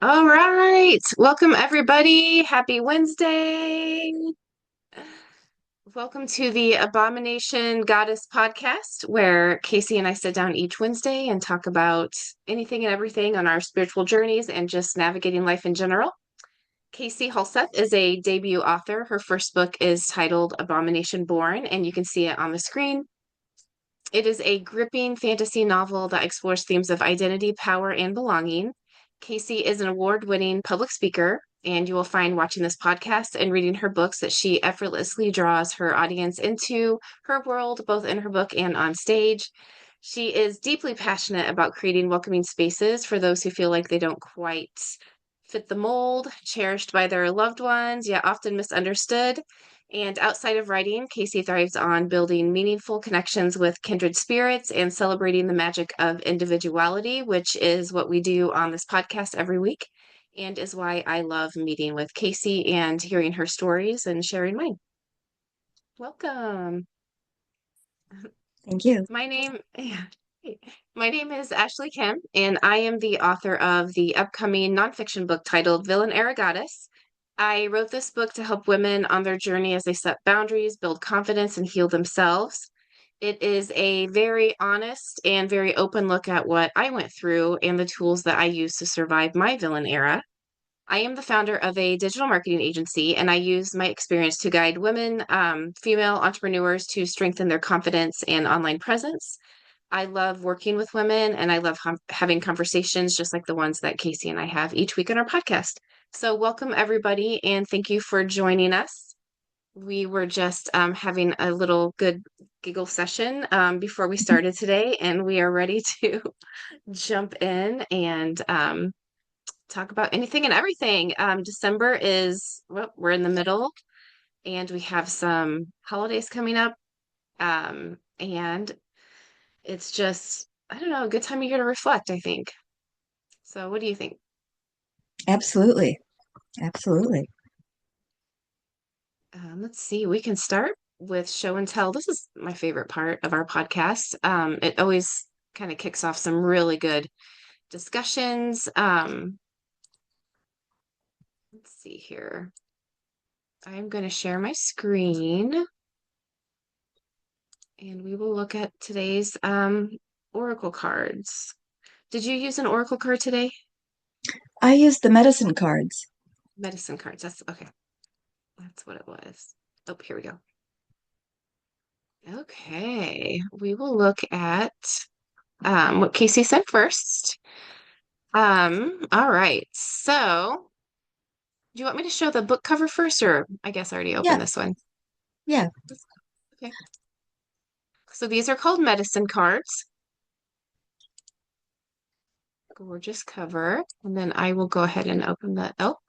All right. Welcome, everybody. Happy Wednesday. Welcome to the Abomination Goddess podcast, where Casie and I sit down each Wednesday and talk about anything and everything on our spiritual journeys and just navigating life in general. Casie Halseth is a debut author. Her first book is titled Abomination Born, and you can see it on the screen. It is a gripping fantasy novel that explores themes of identity, power, and belonging. Casie is an award-winning public speaker, and you will find watching this podcast and reading her books that she effortlessly draws her audience into her world, both in her book and on stage. She is deeply passionate about creating welcoming spaces for those who feel like they don't quite fit the mold, cherished by their loved ones, yet often misunderstood. And outside of writing, Casie thrives on building meaningful connections with kindred spirits and celebrating the magic of individuality, which is what we do on this podcast every week, and is why I love meeting with Casie and hearing her stories and sharing mine. Welcome. Thank you. My name, yeah. My name is Ashley Kim, and I am the author of the upcoming nonfiction book titled Villain Era Goddess. I wrote this book to help women on their journey as they set boundaries, build confidence, and heal themselves. It is a very honest and very open look at what I went through and the tools that I use to survive my villain era. I am the founder of a digital marketing agency, and I use my experience to guide women, female entrepreneurs to strengthen their confidence and online presence. I love working with women and I love having conversations just like the ones that Casie and I have each week on our podcast. So, welcome everybody, and thank you for joining us. We were just having a little good giggle session before we started today, and we are ready to jump in and talk about anything and everything. December is, well, we're in the middle, and we have some holidays coming up. And it's just, I don't know, a good time of year to reflect, I think. So, what do you think? Absolutely. Absolutely. Let's see, we can start with show and tell. This is my favorite part of our podcast. It always kind of kicks off some really good discussions. Let's see here. I'm going to share my screen and we will look at today's oracle cards. Did you use an oracle card today? I use the medicine cards. Medicine cards. That's okay. That's what it was. Oh, here we go. Okay, we will look at what Casie said first. All right. So, do you want me to show the book cover first, or I guess I already Yeah. opened this one? Yeah. Okay. So these are called medicine cards. Gorgeous cover. And then I will go ahead and open the elk.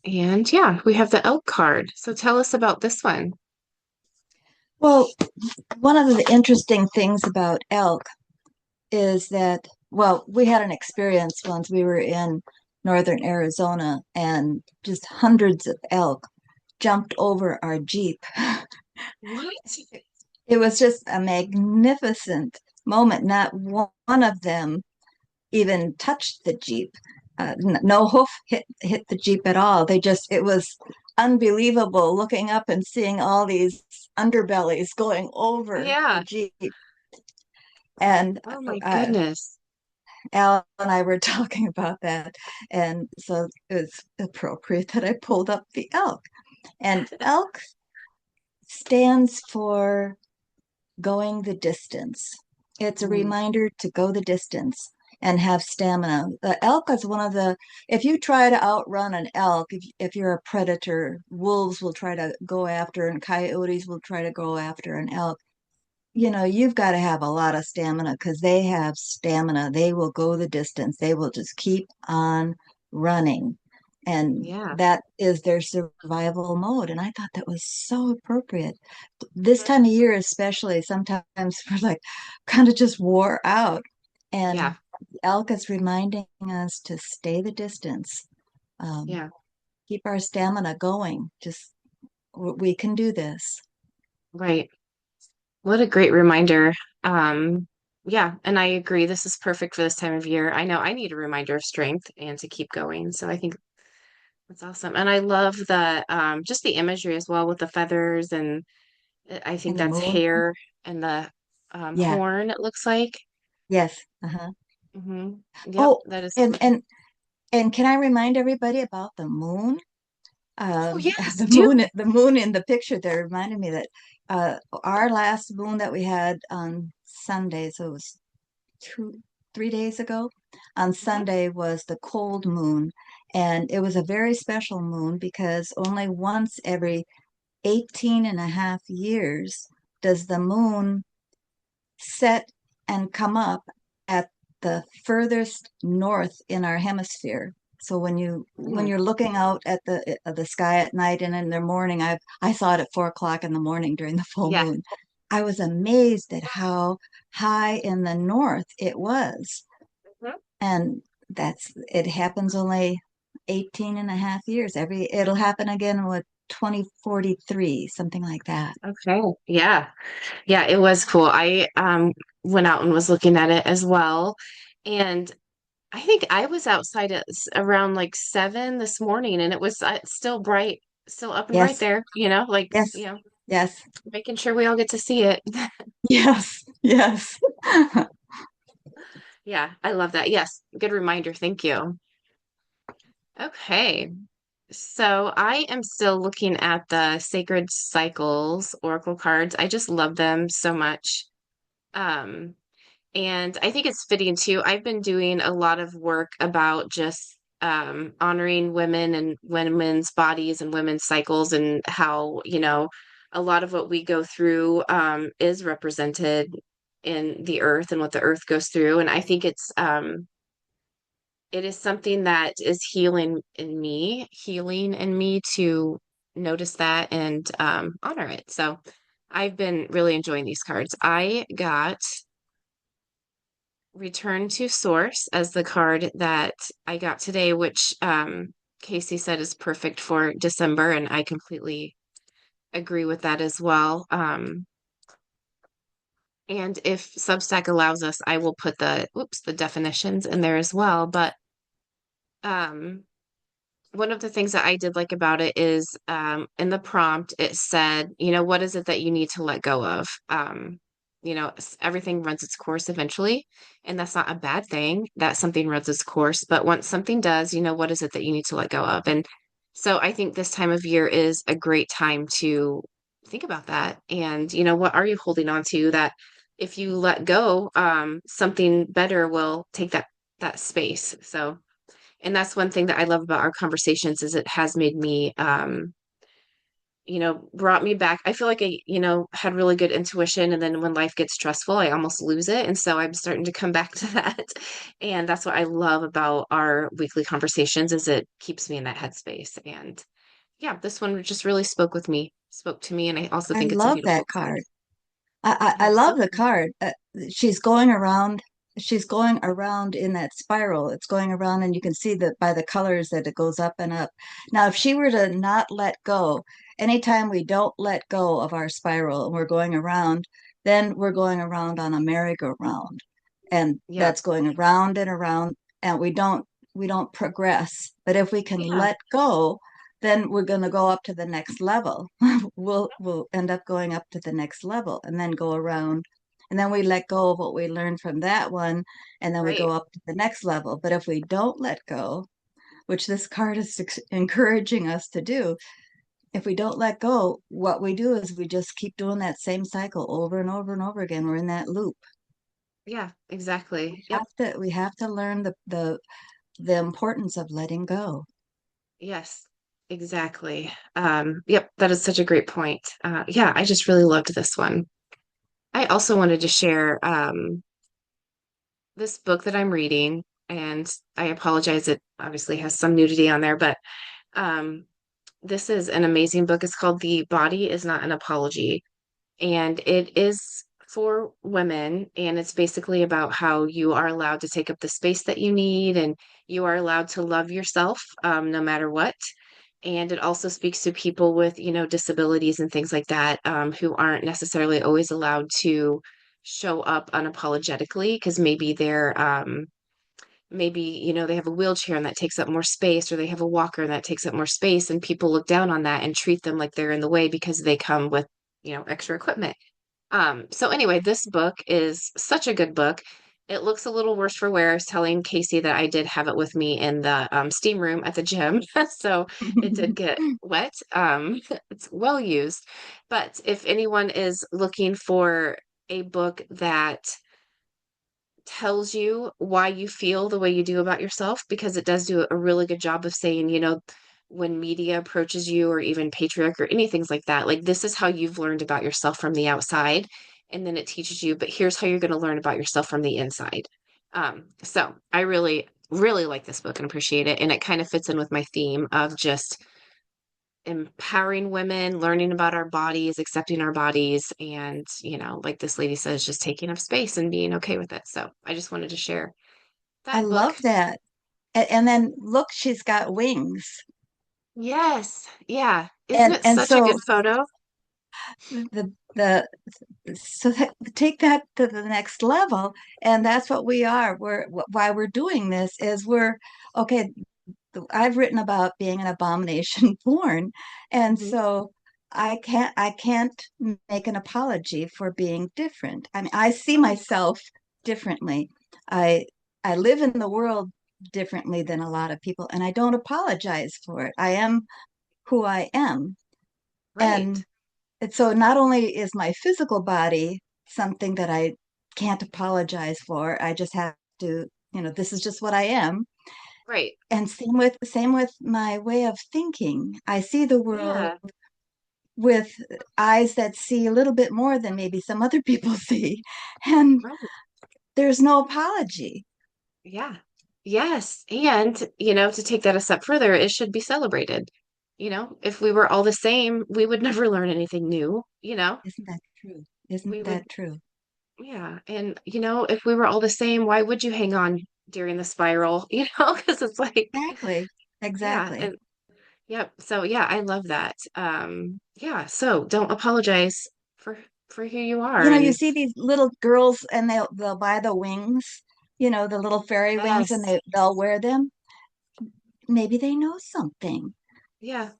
And yeah, we have the elk card. So tell us about this one. Well, one of the interesting things about elk is that, well, we had an experience once we were in northern Arizona and just hundreds of elk jumped over our Jeep. What? It was just a magnificent moment. Not one of them even touched the Jeep. No hoof hit the Jeep at all. It was unbelievable looking up and seeing all these underbellies going over the Yeah. Jeep. And Oh my uh, goodness. Al and I were talking about that. And so it was appropriate that I pulled up the elk. And elk stands for going the distance. It's a Mm, reminder to go the distance and have stamina. The elk is one of the, if you try to outrun an elk, if you're a predator, wolves will try to go after and coyotes will try to go after an elk. You know, you've got to have a lot of stamina because they have stamina. They will go the distance. They will just keep on running. And yeah. that is their survival mode. And I thought that was so appropriate. This time of year, especially, sometimes we're like kind of just wore out. Yeah. And elk is reminding us to stay the distance, Yeah. keep our stamina going. Just, we can do this. Right. What a great reminder. Yeah, and I agree. This is perfect for this time of year. I know I need a reminder of strength and to keep going. So I think that's awesome. And I love the just the imagery as well with the feathers and I think And the that's moon. hair and the Yeah. horn it looks like. Yes. Uh-huh. Yep, Oh, that is and gorgeous. and and can I remind everybody about the moon? Oh, yes, do. The moon in the picture there reminded me that our last moon that we had on Sunday, so it was 3 days ago. On Mhm. Sunday was the cold moon, and it was a very special moon because only once every 18 and a half years does the moon set and come up at the furthest north in our hemisphere. So when Mm, you're looking out at the sky at night and in the morning, I saw it at 4 o'clock in the morning during the full yeah. moon. I was amazed at how high in the north it was. Mhm. And it happens only 18 and a half years. It'll happen again with 2043, something like that. Okay. Yeah. Yeah, it was cool. I went out and was looking at it as well. And I think I was outside at around like 7 this morning and it was still bright, still up and bright Yes, there, yes, yes, making sure we all get to see it. yes, yes. Yeah, I love that. Yes, good reminder. Thank you. Okay. So I am still looking at the Sacred Cycles Oracle cards. I just love them so much. Um, And I think it's fitting too. I've been doing a lot of work about just honoring women and women's bodies and women's cycles and how, a lot of what we go through is represented in the earth and what the earth goes through. And I think it is something that is healing in me to notice that and honor it. So I've been really enjoying these cards. I got Return to Source as the card that I got today, which Casie said is perfect for December, and I completely agree with that as well. And if Substack allows us, I will put the definitions in there as well. But um, one of the things that I did like about it is in the prompt, it said, what is it that you need to let go of? Everything runs its course eventually, and that's not a bad thing that something runs its course. But once something does, what is it that you need to let go of? And so I think this time of year is a great time to think about that. And, what are you holding on to that if you let go, something better will take that space. So and that's one thing that I love about our conversations is it has made me brought me back. I feel like I, had really good intuition and then when life gets stressful, I almost lose it. And so I'm starting to come back to that. And that's what I love about our weekly conversations is it keeps me in that headspace. And yeah, this one just really spoke to me, and I also I think it's a love beautiful that card. card. I Yeah, love so the card. She's going around. She's going around in that spiral. It's going around, and you can see that by the colors that it goes up and up. Now, if she were to not let go, anytime we don't let go of our spiral and we're going around, then we're going around on a merry-go-round, and yeah, that's going around and around, and we don't progress. But if we can yeah, let go, then we're going to go up to the next level. We'll end up going up to the next level and then go around, and then we let go of what we learned from that one, and then we go right. up to the next level. But if we don't let go, which this card is encouraging us to do, if we don't let go, what we do is we just keep doing that same cycle over and over and over again. We're in that loop. Yeah, exactly. Yep. We have to learn the importance of letting go. Yes, exactly. Yep, that is such a great point. Yeah, I just really loved this one. I also wanted to share this book that I'm reading, and I apologize, it obviously has some nudity on there, but um, this is an amazing book. It's called The Body Is Not an Apology, and it is for women, and it's basically about how you are allowed to take up the space that you need, and you are allowed to love yourself no matter what. And it also speaks to people with, disabilities and things like that, who aren't necessarily always allowed to show up unapologetically because maybe they're maybe, they have a wheelchair and that takes up more space, or they have a walker and that takes up more space, and people look down on that and treat them like they're in the way because they come with, extra equipment. So anyway, this book is such a good book. It looks a little worse for wear. I was telling Casie that I did have it with me in the steam room at the gym, so it did get wet. It's well used, but if anyone is looking for a book that tells you why you feel the way you do about yourself, because it does do a really good job of saying, when media approaches you or even patriarch or anything like that, like this is how you've learned about yourself from the outside. And then it teaches you, but here's how you're going to learn about yourself from the inside. So I really, really like this book and appreciate it. And it kind of fits in with my theme of just empowering women, learning about our bodies, accepting our bodies, and, like this lady says, just taking up space and being okay with it. So I just wanted to share I that book. love that. And then look, she's got wings. Yes. Yeah. Isn't And it and such a so good photo? the so that, take that to the next level, and that's what we are. Why we're doing this is we're okay. I've written about being an abomination born, and Hmm. so I can't make an apology for being different. I mean, I see Right. myself differently. I I live in the world differently than a lot of people, and I don't apologize for it. I am who I am. Right. And so not only is my physical body something that I can't apologize for, I just have to, this is just what I am. Right. And same with my way of thinking. I see the world Yeah. with eyes that see a little bit more than maybe some other people see. And Right. there's no apology. Yeah. Yes. And, to take that a step further, it should be celebrated. If we were all the same, we would never learn anything new. Isn't that true? We Isn't would, that true? yeah. And, if we were all the same, why would you hang on during the spiral? Because it's like, Exactly. yeah. Exactly. And yep. So yeah, I love that. Yeah. So don't apologize for who you are. You And see these little girls and they'll buy the wings, the little fairy wings, and yes. they'll wear them. Maybe they know something, Yeah.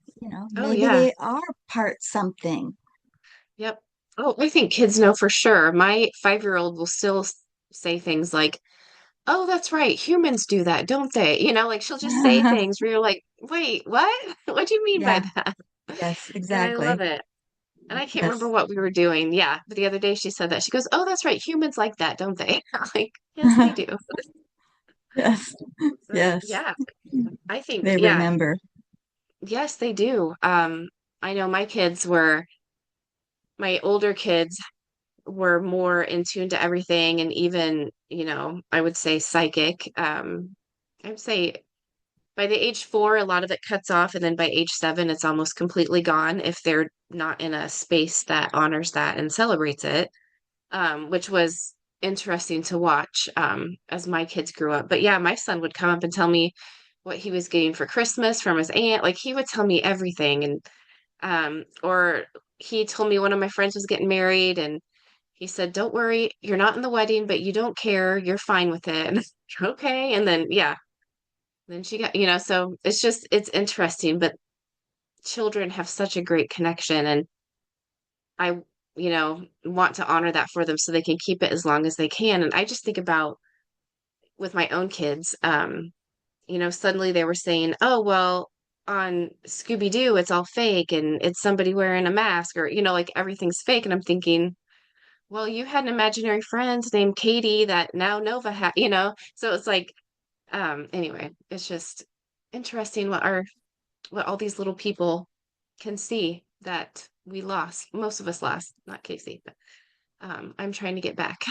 Oh maybe yeah. they are part something. Yep. Oh, I think kids know for sure. My 5-year-old will still say things like, "Oh, that's right. Humans do that, don't they?" Like she'll just say things where you're like, "Wait, what? What do you mean by Yeah, that?" yes, And I love exactly. it. And I can't remember Yes. what we were doing. Yeah, but the other day she said that. She goes, "Oh, that's right. Humans like that, don't they?" I'm like, "Yes, they do." Yes. So, Yes. yeah, I think, They yeah, remember. yes, they do. I know my older kids were more in tune to everything, and even, I would say psychic. I would say by the age 4, a lot of it cuts off, and then by age 7, it's almost completely gone if they're not in a space that honors that and celebrates it, which was interesting to watch as my kids grew up. But yeah, my son would come up and tell me what he was getting for Christmas from his aunt. Like he would tell me everything, and or he told me one of my friends was getting married, and he said, "Don't worry, you're not in the wedding, but you don't care. You're fine with it." And okay. And then, yeah, then she got, so it's interesting, but children have such a great connection. And I, want to honor that for them so they can keep it as long as they can. And I just think about with my own kids, suddenly they were saying, "Oh, well, on Scooby Doo, it's all fake and it's somebody wearing a mask, or, like everything's fake." And I'm thinking, well, you had an imaginary friend named Katie that now Nova had, so it's like, anyway, it's just interesting what all these little people can see that we lost. Most of us lost, not Casey, but I'm trying to get back.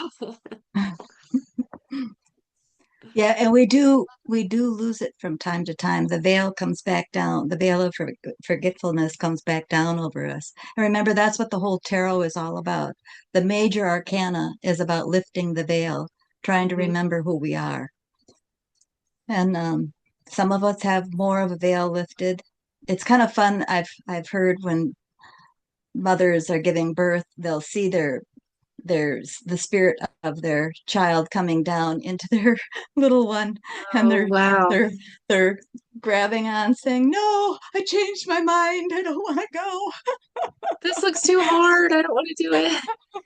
Yeah, and we do lose it from time to time. The veil comes back down. The veil of forgetfulness comes back down over us. And remember, that's what the whole tarot is all about. The major arcana is about lifting the veil, trying to Hmm. remember who we are. And some of us have more of a veil lifted. It's kind of fun. I've heard when mothers are giving birth, they'll see there's the spirit of their child coming down into their little one, and Oh, wow. they're they're grabbing on, saying, "No, I changed my mind. I don't want to go. This looks too hard. I don't want to do it.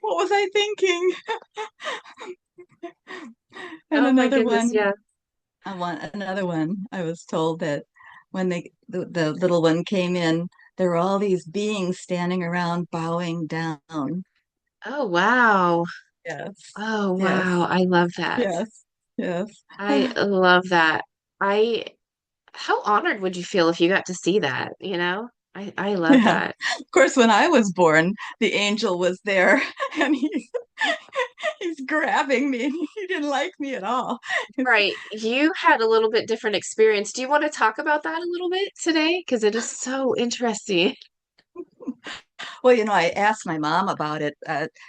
What was I thinking?" And Oh my goodness, yeah. another one. I was told that when the little one came in, there were all these beings standing around bowing down. Oh, wow. Yes, Oh, wow. yes, I love that. yes, yes. I love that. I, how honored would you feel if you got to see that, you know? I love Yeah. that. Of course, when I was born, the angel was there, and he's grabbing me. He didn't like me at all. It's, Right. You had a little bit different experience. Do you want to talk about that a little bit today? Because it is so interesting. well, I asked my mom about it.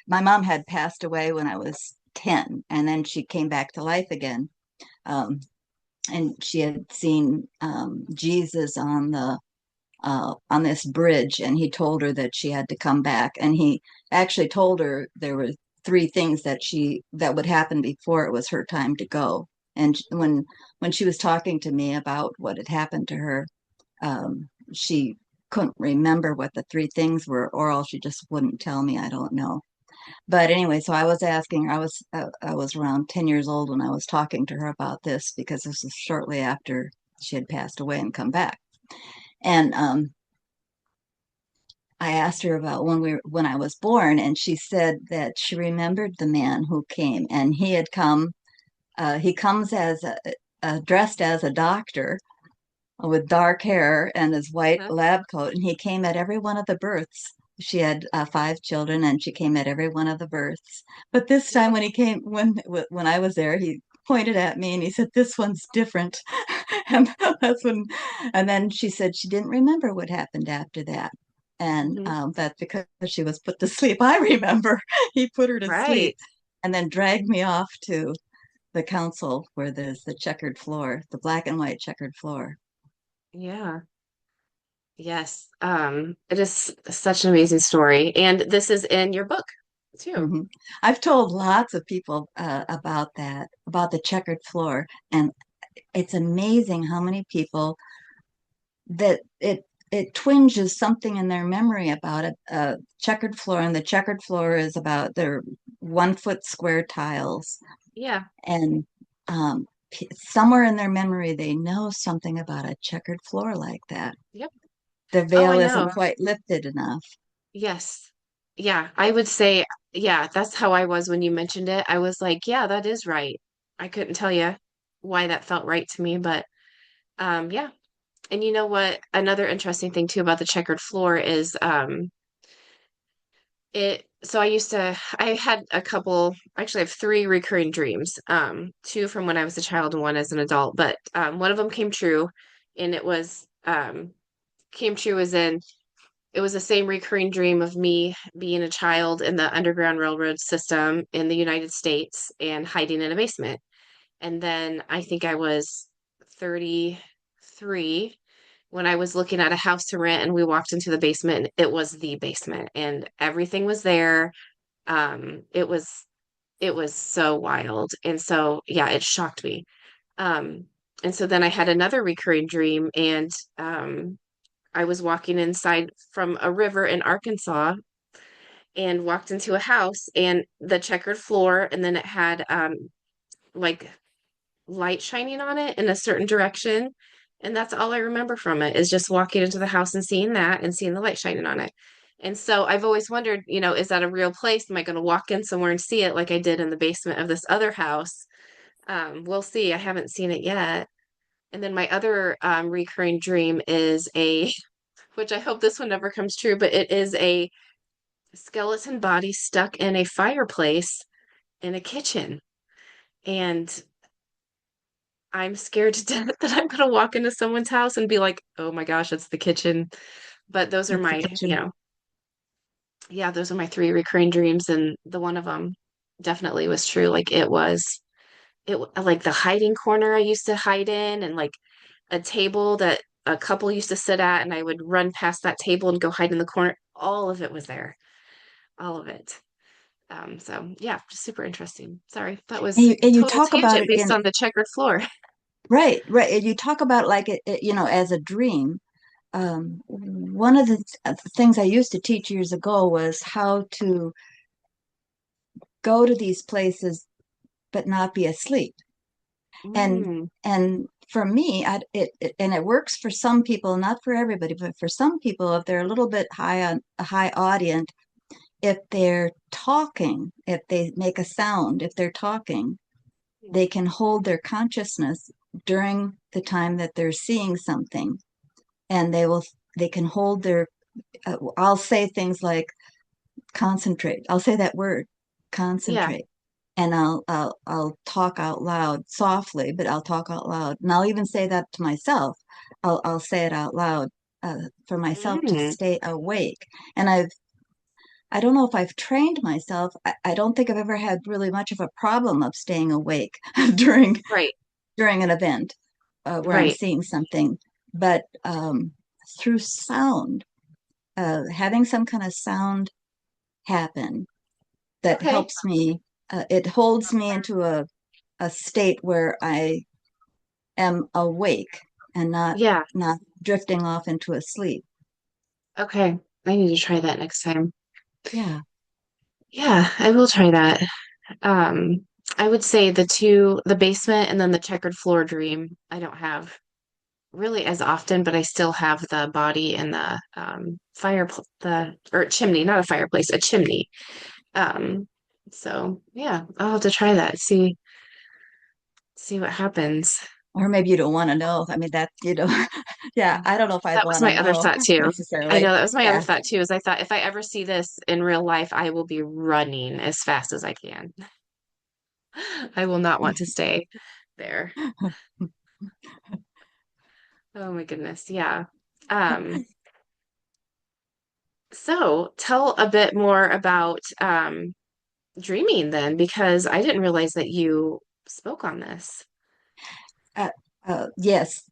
My mom had passed away when I was 10, and then she came back to life again. Um, and she had seen Jesus on this bridge, and he told her that she had to come back. And he actually told her there were three things that would happen before it was her time to go. And when she was talking to me about what had happened to her, she couldn't remember what the three things were, or else she just wouldn't tell me. I don't know. But anyway, so I was asking her. I was around 10 years old when I was talking to her about this, because this was shortly after she had passed away and come back. And I asked her about when I was born, and she said that she remembered the man who came, and he had come. He comes as dressed as a doctor with dark hair and his white Huh? lab coat, and he came at every one of the births. She had five children, and she came at every one of the births. But this time, Yep. when he came, when I was there, he pointed at me and he said, "This one's different." And that's when, and then she said she didn't remember what happened after that. And Hmm. that's because she was put to sleep. I remember he put her to sleep Right. and then dragged me off to the council where there's the checkered floor, the black and white checkered floor. Yeah. Yes. It is such an amazing story. And this is in your book too. Mhm. I've told lots of people about that, about the checkered floor, and it's amazing how many people that it twinges something in their memory about a checkered floor, and the checkered floor is about their 1 foot square tiles, Yeah. and somewhere in their memory they know something about a checkered floor like that. Yep. The Oh, I veil isn't know. quite lifted enough. Yes. Yeah. I would say, yeah, that's how I was when you mentioned it. I was like, yeah, that is right. I couldn't tell you why that felt right to me, but yeah. And you know what? Another interesting thing too about the checkered floor is so I had a couple, actually I have three recurring dreams. Two from when I was a child and one as an adult, but one of them came true, and it was came true as in it was the same recurring dream of me being a child in the Underground Railroad system in the United States and hiding in a basement. And then I think I was 33 when I was looking at a house to rent, and we walked into the basement, and it was the basement and everything was there. It was so wild. And so yeah, it shocked me. Um, and so then I had another recurring dream, and I was walking inside from a river in Arkansas and walked into a house, and the checkered floor, and then it had like light shining on it in a certain direction. And that's all I remember from it, is just walking into the house and seeing that and seeing the light shining on it. And so I've always wondered, is that a real place? Am I going to walk in somewhere and see it like I did in the basement of this other house? We'll see. I haven't seen it yet. And then my other recurring dream is which I hope this one never comes true, but it is a skeleton body stuck in a fireplace in a kitchen. And I'm scared to death that I'm going to walk into someone's house and be like, oh my gosh, it's the kitchen. But those are It's the my, kitchen. yeah, those are my three recurring dreams. And the one of them definitely was true. Like like the hiding corner I used to hide in, and like a table that a couple used to sit at, and I would run past that table and go hide in the corner. All of it was there. All of it. So yeah, just super interesting. Sorry, that And was you total talk about tangent it based in on the checkered floor. right, right. And you talk about like as a dream. One of the things I used to teach years ago was how to go to these places but not be asleep. And Mm, and for me, and it works for some people, not for everybody, but for some people, if they're a little bit high on a high audience, if they're talking, if they make a sound, if they're talking, they can hold their consciousness during the time that they're seeing something, and they can hold their. I'll say things like concentrate. I'll say that word, yeah. concentrate. And I'll talk out loud softly, but I'll talk out loud. And I'll even say that to myself. I'll say it out loud for myself to Mm, stay awake. And I don't know if I've trained myself. I don't think I've ever had really much of a problem of staying awake during right, during an event where I'm right. seeing something. But through sound, having some kind of sound happen that Okay. helps me. It holds me into a state where I am awake and Yeah. not drifting off into a sleep. Okay. I need to try that next time. Yeah. Yeah, I will try that. Um, I would say the basement and then the checkered floor dream, I don't have really as often, but I still have the body and the the or chimney, not a fireplace, a chimney. Um, so yeah, I'll have to try that, see what happens. Or maybe you don't want to know. I mean, yeah, I don't know if I'd That was want to my other know thought too. I necessarily. know that was my other Yeah. thought too, is I thought if I ever see this in real life, I will be running as fast as I can. I will not want to stay there. Oh my goodness. Yeah. Um, so tell a bit more about dreaming then, because I didn't realize that you spoke on this. Uh, yes.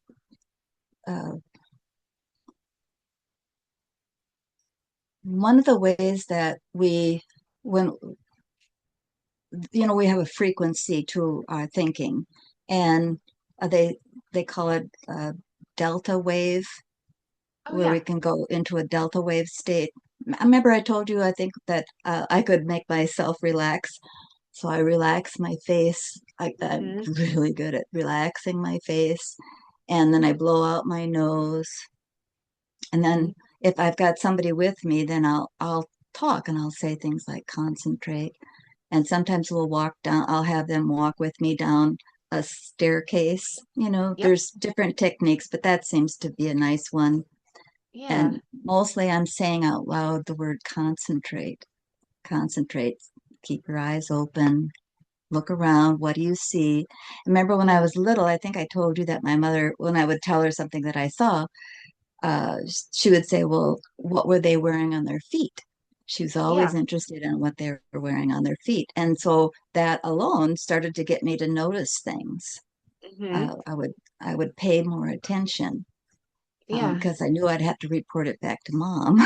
Uh, One of the ways that when we have a frequency to our thinking, and they call it delta wave, Oh where we yeah. can go into a delta wave state. I remember I told you I think that I could make myself relax. So I relax my face. I'm Hmm. really good at relaxing my face. And then I blow out my nose. And Hmm. then if I've got somebody with me, then I'll talk and I'll say things like concentrate. And sometimes we'll walk down, I'll have them walk with me down a staircase. Yep. There's different techniques, but that seems to be a nice one. Yeah. And mostly I'm saying out loud the word concentrate, concentrate, keep your eyes open, look around. What do you see? Remember when I Yeah. was little, I think I told you that my mother, when I would tell her something that I saw, uh, she would say, well, what were they wearing on their feet? She was Yeah. always interested in what they were wearing on their feet. And so that alone started to get me to notice things. Hmm. I would pay more attention Yeah. because I knew I'd have to report it back to mom.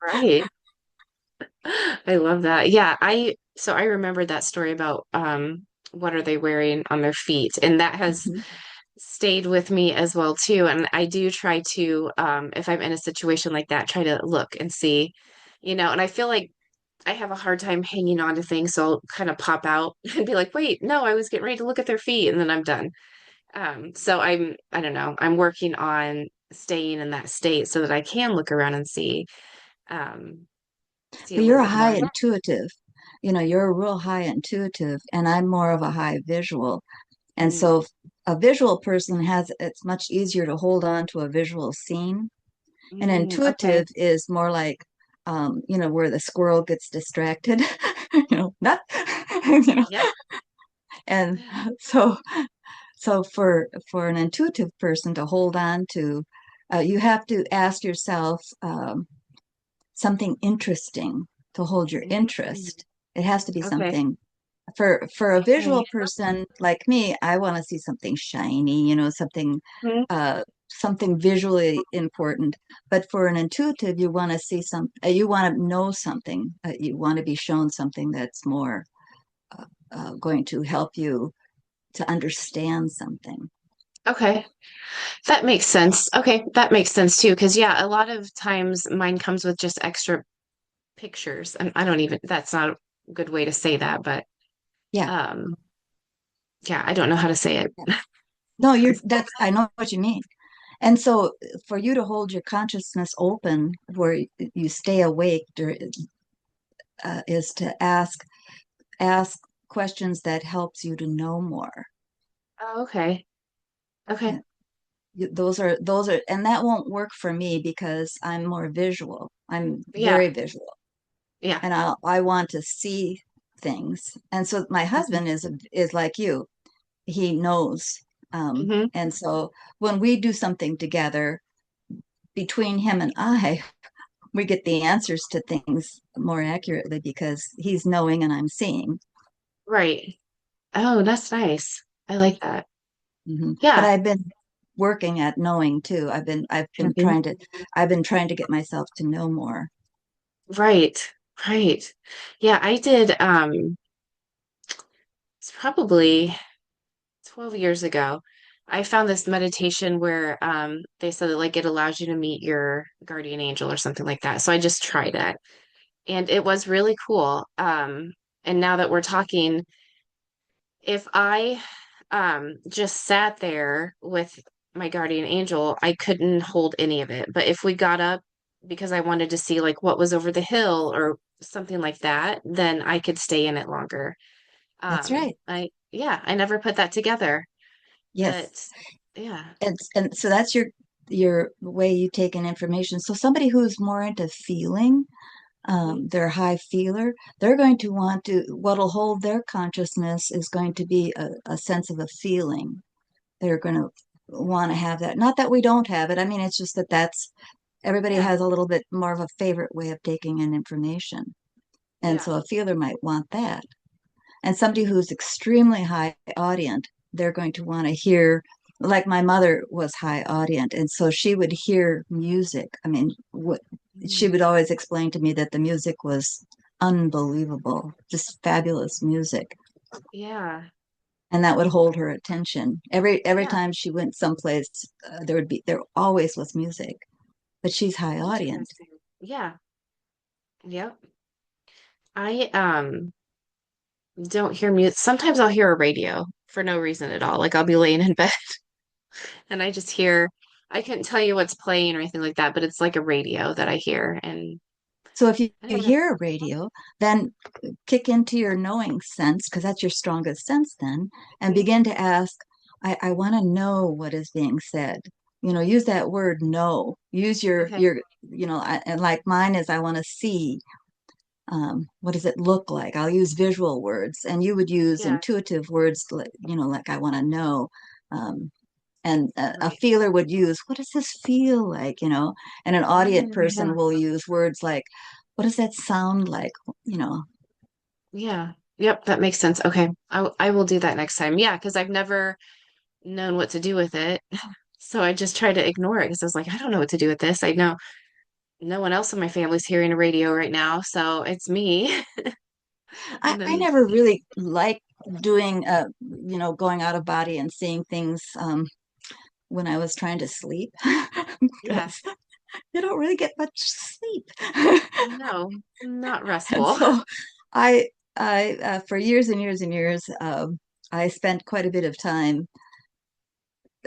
Right. I love that. Yeah, I remembered that story about what are they wearing on their feet, and that has Mhm. stayed with me as well too. And I do try to if I'm in a situation like that, try to look and see, and I feel like I have a hard time hanging on to things, so I'll kind of pop out and be like, "Wait, no, I was getting ready to look at their feet," and then I'm done. So I don't know, I'm working on staying in that state so that I can look around and um see a But little you're a bit high more. intuitive. You're a real high intuitive, and I'm more of a high visual. And Mm, so a visual person it's much easier to hold on to a visual scene. And okay. intuitive is more like, where the squirrel gets distracted, not, you know. Yep. And so, for an intuitive person to hold on to, you have to ask yourself something interesting to hold your Mm, interest. It has to be okay. something for a Okay. visual person like me. I want to see something shiny, something Mhm. something visually important. But for an intuitive, you want to see you want to know something. You want to be shown something that's more going to help you to understand something. Okay. That makes sense. Okay, that makes sense too. Because yeah, a lot of times mine comes with just extra pictures, and I don't even, that's not a good way to say that, but Yeah. um, yeah, I don't know how to say it. No, I know what you mean. And so for you to hold your consciousness open where you stay awake is to ask questions that helps you to know more. Oh, okay. Okay. And those are, and that won't work for me because I'm more visual. I'm Yeah. very visual, Yeah. and I want to see things. And so my husband is like you. He knows. Hmm. And so when we do something together between him and I, we get the answers to things more accurately because he's knowing and I'm seeing. Right. Oh, that's nice. I like that. But Yeah. I've been working at knowing too. Mhm. I've been trying to get myself to know more. Right. Right. Yeah, I did it's probably 12 years ago. I found this meditation where they said that like it allows you to meet your guardian angel or something like that. So I just tried it and it was really cool. And now that we're talking, if I just sat there with my guardian angel, I couldn't hold any of it. But if we got up because I wanted to see like what was over the hill or something like that, then I could stay in it longer. That's right. I never put that together. Yes. But yeah. And so that's your way you take in information. So somebody who's more into feeling, Mhm. they're a high feeler, they're going to want to, what'll hold their consciousness is going to be a sense of a feeling. They're going to want to have that. Not that we don't have it. I mean, it's just that everybody Yeah. has a little bit more of a favorite way of taking in information. And Yeah. so a feeler might want that. And somebody who's extremely high audient, they're going to want to hear, like my mother was high audient. And so she would hear music. I mean, she Mhm. would always explain to me that the music was unbelievable, just fabulous music. Yeah. And that would hold her attention. Every Yeah. time she went someplace, there always was music. But she's high audience. Interesting. Yeah. Yep. I don't hear music. Sometimes I'll hear a radio for no reason at all. Like I'll be laying in bed and I just hear, I couldn't tell you what's playing or anything like that, but it's like a radio that I hear. And So if I you don't know. hear a radio, then kick into your knowing sense, because that's your strongest sense then, and Mhm. begin to ask, I want to know what is being said. Use that word know. Use Okay. and like mine is I want to see. What does it look like? I'll use visual words, and you would use Yeah. intuitive words, like I want to know. Um, and a Right. feeler would use, what does this feel like? And an audient Yeah. person will use words like, what does that sound like? You know, Yeah. Yep. That makes sense. Okay. I will do that next time. Yeah. Because I've never known what to do with it. So I just try to ignore it because I was like, I don't know what to do with this. I know no one else in my family's hearing a radio right now, so it's me. I, And I then, never really like doing, going out of body and seeing things when I was trying to sleep yeah, because you don't really get much sleep. no, not And restful. so I, for years and years and years, I spent quite a bit of time,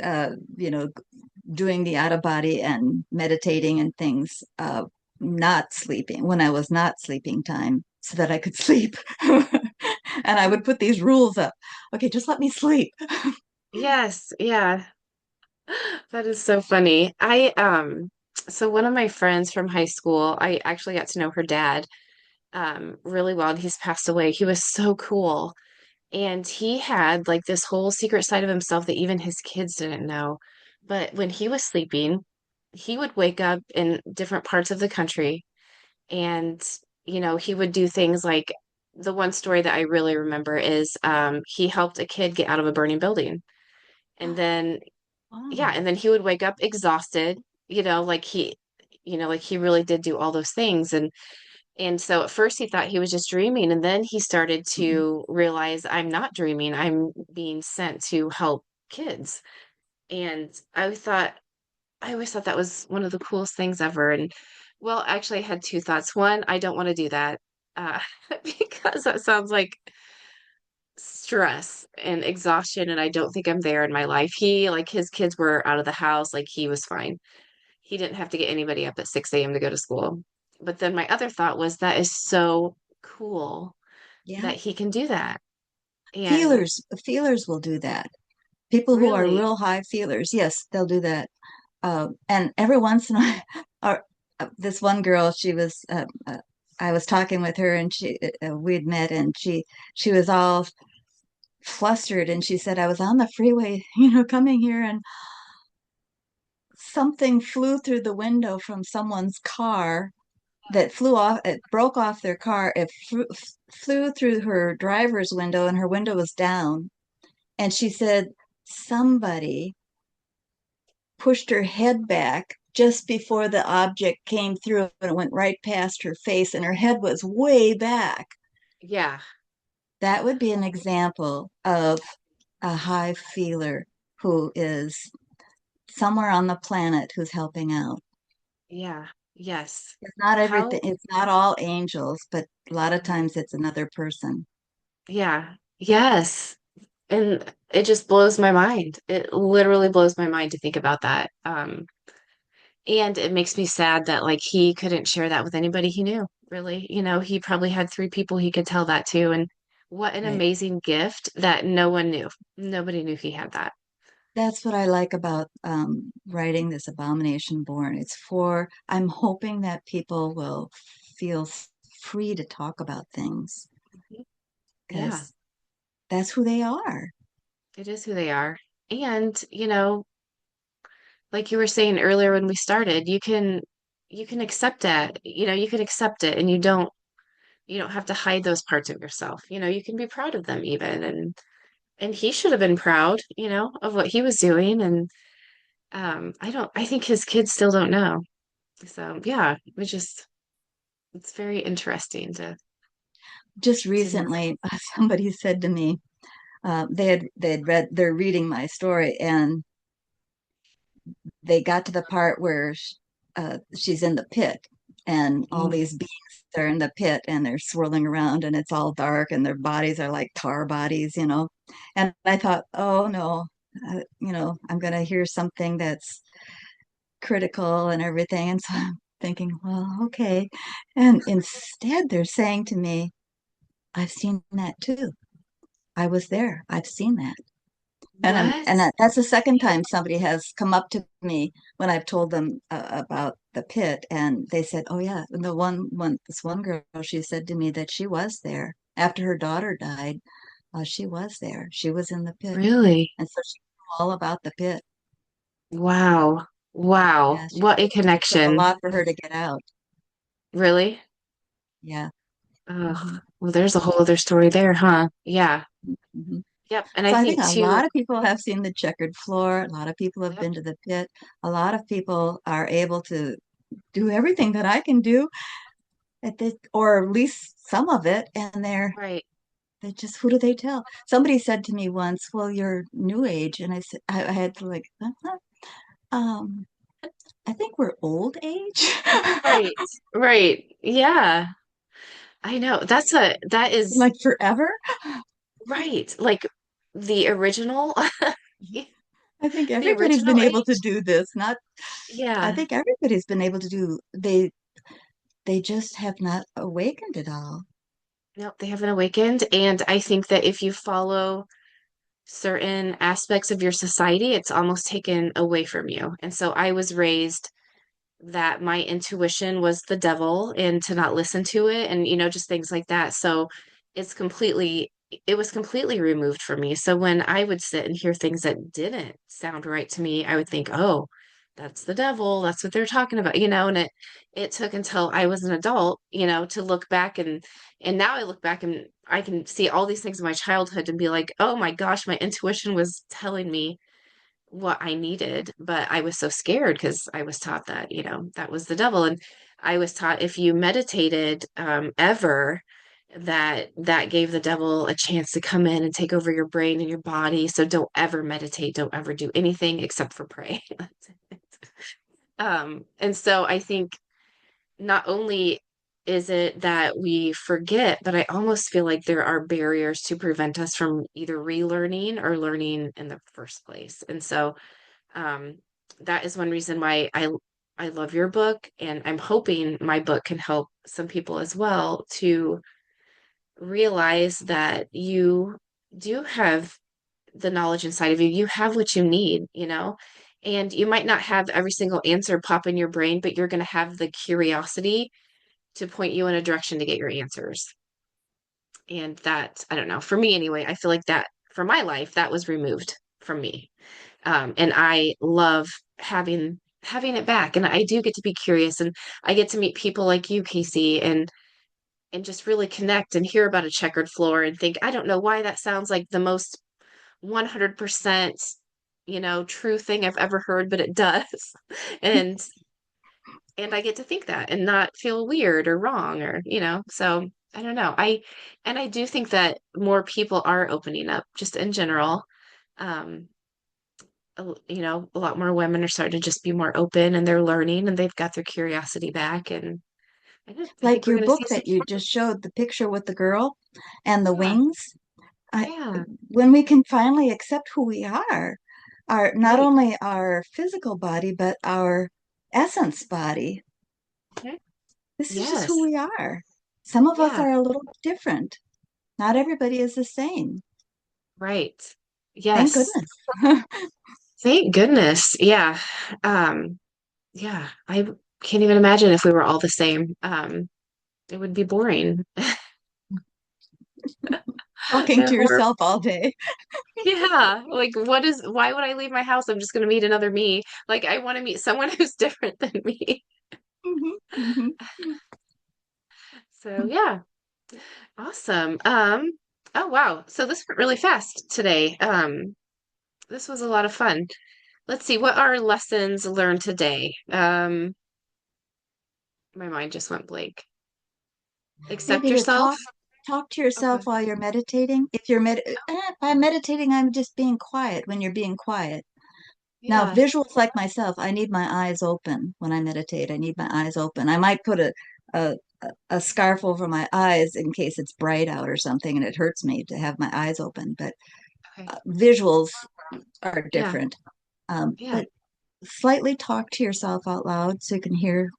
uh, you know, doing the out of body and meditating and things, not sleeping when I was not sleeping time so that I could sleep. And I would put these rules up. Okay, just let me sleep. Yes, yeah. That is so funny. So one of my friends from high school, I actually got to know her dad really well, and he's passed away. He was so cool. And he had like this whole secret side of himself that even his kids didn't know. But when he was sleeping, he would wake up in different parts of the country and, he would do things like the one story that I really remember is he helped a kid get out of a burning building. And then yeah, Oh. and then he would wake up exhausted, like he really did do all those things. And so at first he thought he was just dreaming, and then he started Mm-mm. to realize I'm not dreaming. I'm being sent to help kids. And I always thought that was one of the coolest things ever. And well, actually, I had two thoughts. One, I don't want to do that uh, because that sounds like stress and exhaustion, and I don't think I'm there in my life. Like his kids were out of the house, like he was fine. He didn't have to get anybody up at 6 a.m. to go to school. But then my other thought was that is so cool Yeah. that he can do that. And Feelers will do that. People who are really, real high feelers, yes, they'll do that. And every once in a while, this one girl, I was talking with her, and we'd met, and she was all flustered, and she said, I was on the freeway, coming here, and something flew through the window from someone's car that flew off, it broke off their car. It flew through her driver's window, and her window was down. And she said, somebody pushed her head back just before the object came through, and it went right past her face, and her head was way back. yeah, That would be an example of a high feeler who is somewhere on the planet who's helping out. yeah, yes. It's not everything, How, it's not all angels, but a lot of right. times it's another person. Yeah, yes. And it just blows my mind. It literally blows my mind to think about that. And it makes me sad that like he couldn't share that with anybody he knew, really. He probably had three people he could tell that to. And what an Right. amazing gift that no one knew. Nobody knew he had that. That's what I like about writing this Abomination Born. I'm hoping that people will feel free to talk about things Mhm. Yeah, because that's who they are. it is who they are. And, like you were saying earlier when we started, you can accept that, you can accept it and you don't have to hide those parts of yourself. You can be proud of them even. And he should have been proud, of what he was doing. And I think his kids still don't know. So yeah, it's very interesting Just to know. recently, somebody said to me, they're reading my story, and they got to the part where she's in the pit, and all Mm, these beings are in the pit, and they're swirling around, and it's all dark, and their bodies are like tar bodies. And I thought, oh no, I'm going to hear something that's critical and everything. And so I'm thinking, well, okay. And instead, they're saying to me, I've seen that too. I was there. I've seen that. And what? that's the second time somebody has come up to me when I've told them about the pit, and they said, "Oh yeah." And this one girl, she said to me that she was there after her daughter died. She was there. She was in the pit, Really? and so she knew all about the pit. Wow. Wow. Yeah, What a it took a connection. lot for her to get out. Really? Yeah. Oh, Hmm. well, there's a whole other story there, huh? Yeah. Hmm. Yep. And I So I think think a too, lot of people have seen the checkered floor. A lot of people have yep, been to the pit. A lot of people are able to do everything that I can do at this, or at least some of it, and right. they just, who do they tell? Somebody said to me once, well, you're new age, and I had to like, um I think we're old age. Right. Right. Yeah. I know. That is Like forever. right. Like the original, I think the everybody's been original able to age. do this. Not, I Yeah. think everybody's been able to do, they just have not awakened it all. No, they haven't awakened. And I think that if you follow certain aspects of your society, it's almost taken away from you. And so I was raised that my intuition was the devil and to not listen to it and just things like that. So it was completely removed from me. So when I would sit and hear things that didn't sound right to me, I would think, "Oh, that's the devil. That's what they're talking about." And it took until I was an adult, to look back and now I look back and I can see all these things in my childhood and be like, "Oh my gosh, my intuition was telling me what I needed, but I was so scared because I was taught that, that was the devil. And I was taught if you meditated ever, that gave the devil a chance to come in and take over your brain and your body. So don't ever meditate, don't ever do anything except for pray. That's it. And so I think not only is it that we forget, but I almost feel like there are barriers to prevent us from either relearning or learning in the first place. And so um, that is one reason why I love your book, and I'm hoping my book can help some people as well to realize that you do have the knowledge inside of you. You have what you need. And you might not have every single answer pop in your brain, but you're going to have the curiosity to point you in a direction to get your answers. And that, I don't know, for me anyway, I feel like that for my life, that was removed from me. And I love having it back. And I do get to be curious, and I get to meet people like you, Casie, and just really connect and hear about a checkered floor and think, I don't know why that sounds like the most 100%, true thing I've ever heard, but it does. And I get to think that and not feel weird or wrong so I don't know. I do think that more people are opening up just in general. Um, a lot more women are starting to just be more open, and they're learning, and they've got their curiosity back. And I think Like we're your going to see book some that you more. just showed, the picture with the girl and the Yeah, wings. I, yeah, when we can finally accept who we are, our not right. only our physical body, but our essence body. Okay. This is just who Yes, we are. Some of us yeah, are a little different. Not everybody is the same. right. Thank Yes. goodness. Thank goodness. Yeah. Um, yeah. I can't even imagine if we were all the same. It would be boring. Talking to yourself all day. Yeah, like why would I leave my house? I'm just going to meet another me. Like I want to meet someone who's different than me. Mhm, mhm. So yeah, awesome. Oh wow. So this went really fast today. This was a lot of fun. Let's see, what are lessons learned today? My mind just went blank. Accept Maybe to yourself. talk to Okay. yourself while you're meditating. If you're by meditating, I'm just being quiet when you're being quiet. Now, Yeah. visuals like myself, I need my eyes open when I meditate. I need my eyes open. I might put a a scarf over my eyes in case it's bright out or something and it hurts me to have my eyes open. But Okay. visuals are Yeah. different. Yeah. But slightly talk to yourself out loud so you can hear,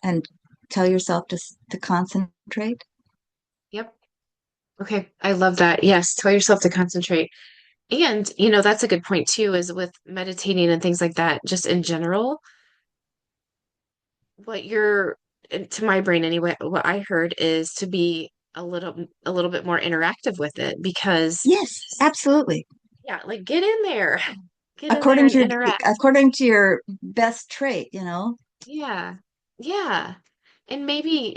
and tell yourself to concentrate. Yep. Okay. I love that. Yes. Tell yourself to concentrate. And, that's a good point too, is with meditating and things like that, just in general, what you're, to my brain anyway, what I heard is to be a little bit more interactive with it because, Yes, absolutely. yeah, like get in there, get in there and interact. According to your best trait. Yeah. Yeah. And maybe,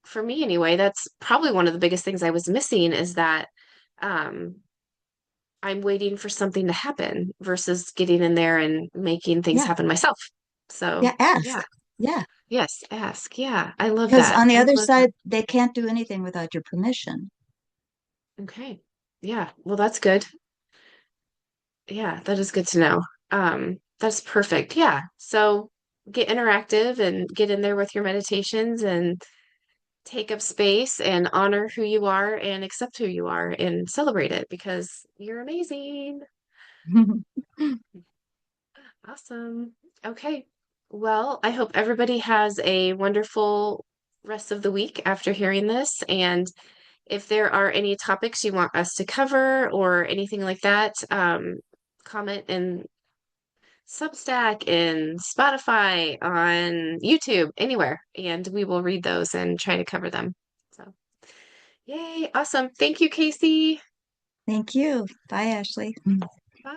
for me anyway, that's probably one of the biggest things I was missing is that, um, I'm waiting for something to happen versus getting in there and making things Yeah. happen myself. So, Yeah, ask. yeah. Yeah. Yes, ask. Yeah, I love Because that. on the I other love that. side, they can't do anything without your permission. Okay. Yeah, well, that's good. Yeah, that is good to know. That's perfect. Yeah. So get interactive and get in there with your meditations and take up space and honor who you are and accept who you are and celebrate it because you're amazing. Awesome. Okay. Well, I hope everybody has a wonderful rest of the week after hearing this. And if there are any topics you want us to cover or anything like that, comment in Substack, in Spotify, on YouTube, anywhere, and we will read those and try to cover them. So, yay. Awesome. Thank you, Casie. Thank you. Bye, Ashley. Bye.